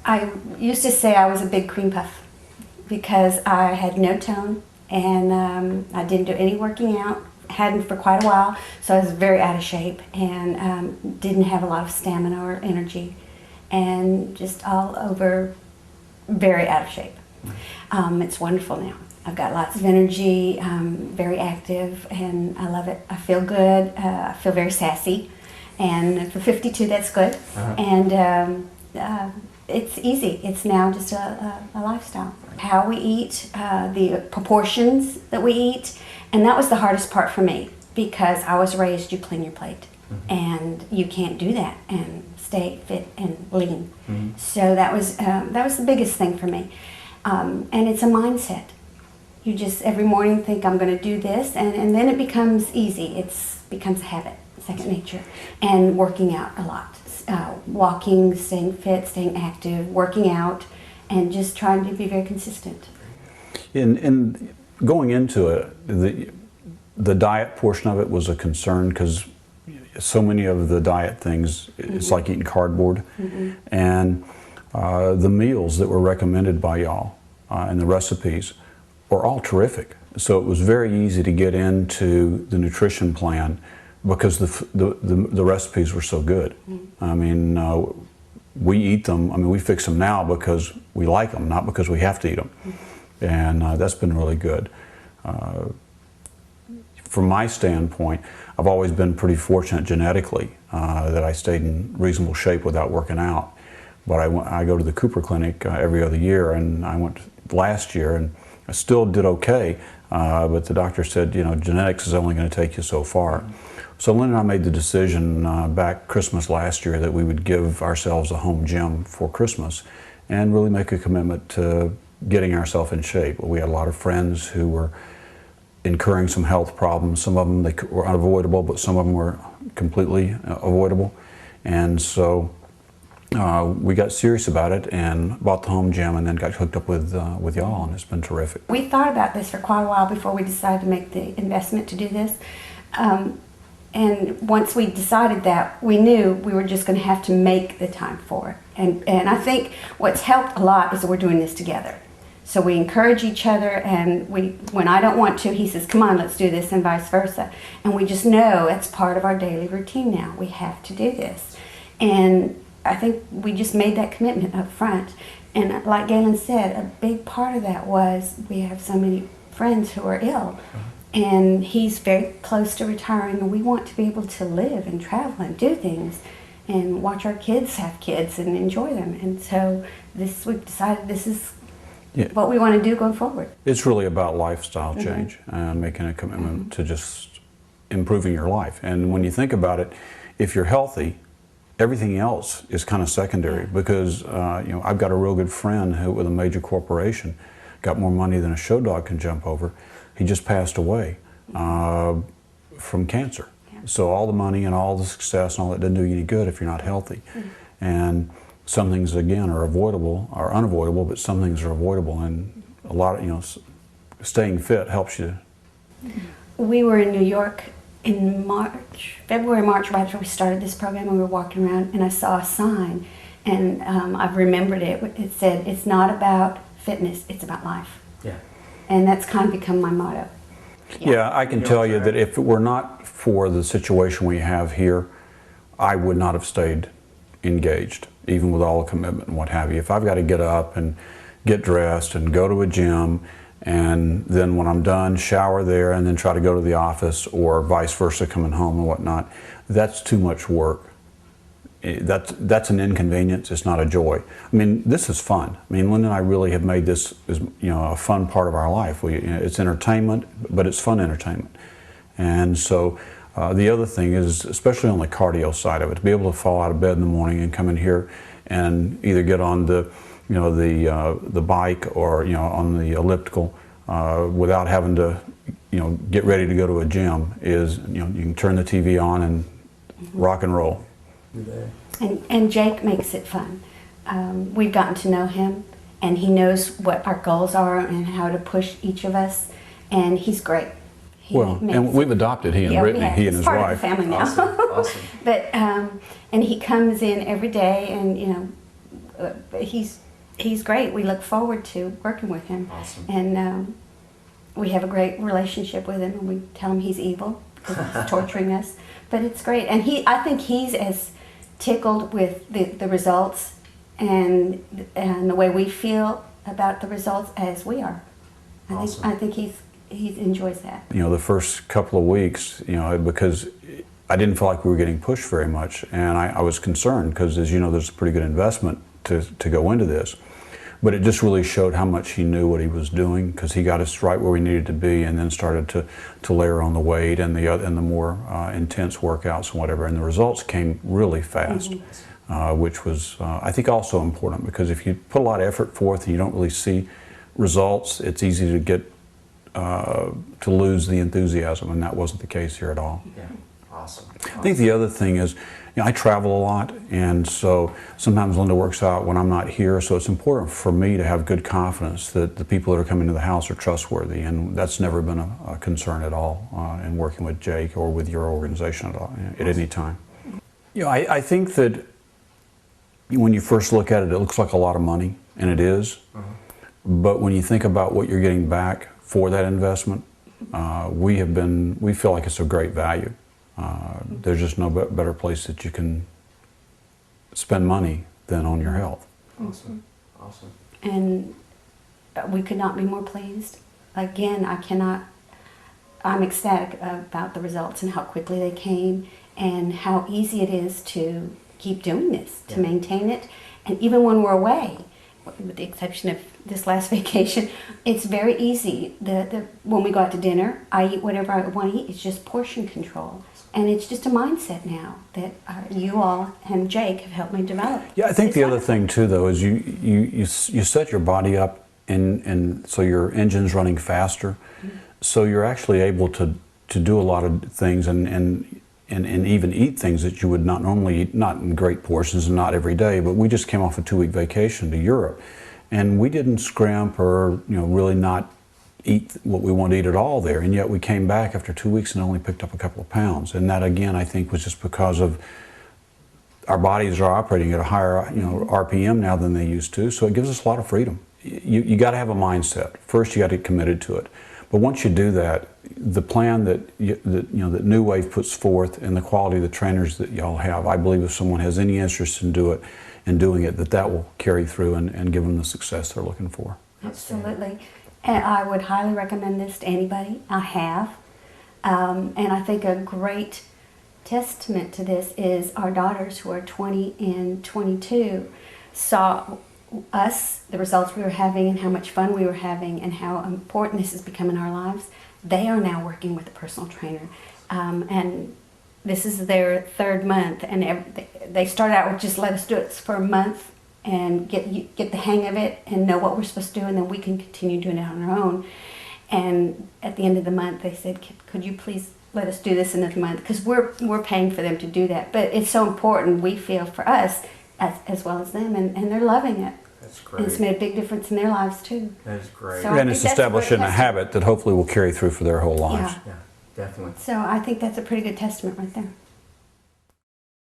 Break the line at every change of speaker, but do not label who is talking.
I used to say I was a big cream puff because I had no tone and I didn't do any working out, hadn't for quite a while, so I was very out of shape and didn't have a lot of stamina or energy and just all over very out of shape. It's wonderful now. I've got lots of energy, very active, and I love it. I feel good, I feel very sassy, and for 52 that's good. And it's easy. It's now just a lifestyle. How we eat, the proportions that we eat, and that was the hardest part for me because I was raised you clean your plate, and you can't do that and stay fit and lean. So that was the biggest thing for me, and it's a mindset. You just every morning think I'm going to do this, and then it becomes easy. It becomes a habit, second nature, and working out a lot. Walking, staying fit, staying active, working out, and just trying to be very consistent.
In going into it, the diet portion of it was a concern because so many of the diet things, it's like eating cardboard. And the meals that were recommended by y'all and the recipes were all terrific. So it was very easy to get into the nutrition plan because the recipes were so good. I mean, we eat them, I mean, we fix them now because we like them, not because we have to eat them. And that's been really good. From my standpoint, I've always been pretty fortunate genetically that I stayed in reasonable shape without working out. But I go to the Cooper Clinic every other year, and I went last year, and I still did okay, but the doctor said, you know, genetics is only going to take you so far. So Lynn and I made the decision back Christmas last year that we would give ourselves a home gym for Christmas and really make a commitment to getting ourselves in shape. We had a lot of friends who were incurring some health problems. Some of them were unavoidable, but some of them were completely avoidable. And so we got serious about it and bought the home gym and then got hooked up with y'all, and it's been terrific.
We thought about this for quite a while before we decided to make the investment to do this. And once we decided that, we knew we were just going to have to make the time for it. And I think what's helped a lot is that we're doing this together. So we encourage each other, and when I don't want to, he says, come on, let's do this, and vice versa. And we just know it's part of our daily routine now. We have to do this. And I think we just made that commitment up front. And like Galene said, a big part of that was we have so many friends who are ill. And he's very close to retiring, and we want to be able to live and travel and do things and watch our kids have kids and enjoy them. And so we've decided this is what we want to do going forward.
It's really about lifestyle change and making a commitment to just improving your life. And when you think about it, if you're healthy, everything else is kind of secondary because you know, I've got a real good friend who, with a major corporation, got more money than a show dog can jump over. He just passed away from cancer. So all the money and all the success and all that doesn't do you any good if you're not healthy. And some things, again, are avoidable, are unavoidable, but some things are avoidable. And a lot of, you know, staying fit helps you.
We were in New York in February, March, right after we started this program, and we were walking around, and I saw a sign, and I've remembered it. It said, it's not about fitness, it's about life. And that's kind of become my motto.
Yeah, I can tell you that if it were not for the situation we have here, I would not have stayed engaged, even with all the commitment and what have you. If I've got to get up and get dressed and go to a gym, and then when I'm done, shower there, and then try to go to the office, or vice versa, coming home and whatnot, that's too much work. That's an inconvenience. It's not a joy. I mean, this is fun. I mean, Lynn and I really have made this, you know, a fun part of our life. It's entertainment, but it's fun entertainment. And so the other thing is, especially on the cardio side of it, to be able to fall out of bed in the morning and come in here and either get on the, you know, the bike or, you know, on the elliptical without having to, you know, get ready to go to a gym is, you know, you can turn the TV on and rock and roll.
And Jake makes it fun. We've gotten to know him, and he knows what our goals are and how to push each of us, and he's great.
And we've adopted he and Brittany, he and his
wife.
wife.
Of the family now.
Awesome.
But and he comes in every day, and you know, he's great. We look forward to working with him.
Awesome.
And we have a great relationship with him, and we tell him he's evil because he's torturing us. But it's great. And I think he's as tickled with the results and the way we feel about the results as we are.
Awesome.
I think he enjoys that.
You know, the first couple of weeks, you know, because I didn't feel like we were getting pushed very much, and I was concerned because, as you know, there's a pretty good investment to go into this. But it just really showed how much he knew what he was doing, because he got us right where we needed to be, and then started to layer on the weight and the more intense workouts and whatever. And the results came really fast, which was I think also important, because if you put a lot of effort forth and you don't really see results, it's easy to get to lose the enthusiasm, and that wasn't the case here at all.
Yeah, awesome.
I think the other thing is, you know, I travel a lot, and so sometimes Linda works out when I'm not here, so it's important for me to have good confidence that the people that are coming to the house are trustworthy, and that's never been a concern at all in working with Jake or with your organization at all, at any time. You know, I think that when you first look at it, it looks like a lot of money, and it is, but when you think about what you're getting back for that investment, we feel like it's a great value. There's just no better place that you can spend money than on your health.
Awesome. Awesome.
And we could not be more pleased. Again, I'm ecstatic about the results and how quickly they came, and how easy it is to keep doing this, to maintain it. And even when we're away, with the exception of this last vacation, it's very easy. When we go out to dinner, I eat whatever I want to eat. It's just portion control. And it's just a mindset now that you all and Jake have helped me develop.
Yeah, I think the other thing too, though, is you set your body up, and so your engine's running faster, so you're actually able to do a lot of things and even eat things that you would not normally eat, not in great portions and not every day. But we just came off a 2-week vacation to Europe, and we didn't scrimp or really not eat what we want to eat at all there, and yet we came back after 2 weeks and only picked up a couple of pounds. And that, again, I think was just because of our bodies are operating at a higher RPM now than they used to, so it gives us a lot of freedom. You got to have a mindset. First, you got to get committed to it. But once you do that, the plan that New Wave puts forth and the quality of the trainers that y'all have, I believe if someone has any interest in doing it, that will carry through and give them the success they're looking for.
Absolutely. And I would highly recommend this to anybody. I have. And I think a great testament to this is our daughters, who are 20 and 22, saw us, the results we were having and how much fun we were having and how important this has become in our lives. They are now working with a personal trainer. And this is their 3rd month. And they started out with just let us do it for a month and get the hang of it and know what we're supposed to do, and then we can continue doing it on our own. And at the end of the month, they said, could you please let us do this another month? Because we're paying for them to do that. But it's so important, we feel, for us as well as them, and they're loving it.
That's great.
And it's made a big difference in their lives too.
That is great.
So
And it's establishing a habit that hopefully will carry through for their whole lives.
Yeah, definitely.
So I think that's a pretty good testament right there.